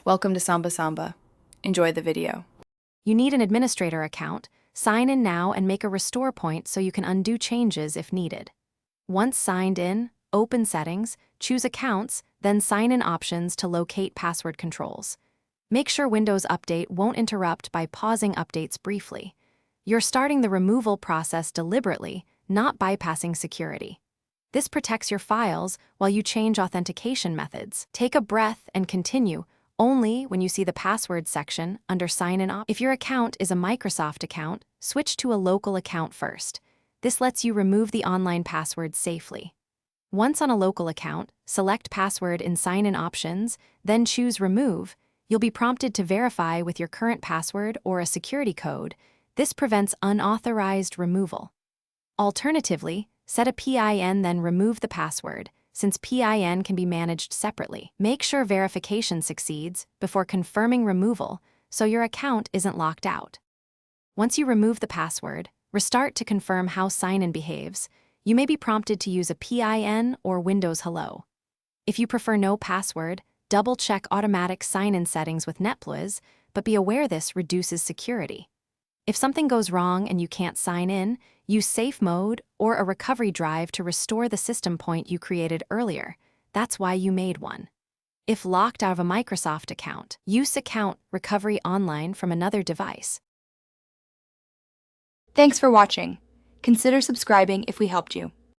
Welcome to Samba Samba. Enjoy the video. You need an administrator account. Sign in now and make a restore point so you can undo changes if needed. Once signed in, open Settings, choose Accounts, then Sign in Options to locate password controls. Make sure Windows Update won't interrupt by pausing updates briefly. You're starting the removal process deliberately, not bypassing security. This protects your files while you change authentication methods. Take a breath and continue, only when you see the password section under Sign In Options. If your account is a Microsoft account, switch to a local account first. This lets you remove the online password safely. Once on a local account, select Password in Sign In Options, then choose Remove. You'll be prompted to verify with your current password or a security code. This prevents unauthorized removal. Alternatively, set a PIN then remove the password, since PIN can be managed separately. Make sure verification succeeds before confirming removal so your account isn't locked out. Once you remove the password, restart to confirm how sign-in behaves. You may be prompted to use a PIN or Windows Hello. If you prefer no password, double-check automatic sign-in settings with NetBlizz, but be aware this reduces security. If something goes wrong and you can't sign in, use Safe Mode or a recovery drive to restore the system point you created earlier. That's why you made one. If locked out of a Microsoft account, use Account Recovery Online from another device. Thanks for watching. Consider subscribing if we helped you.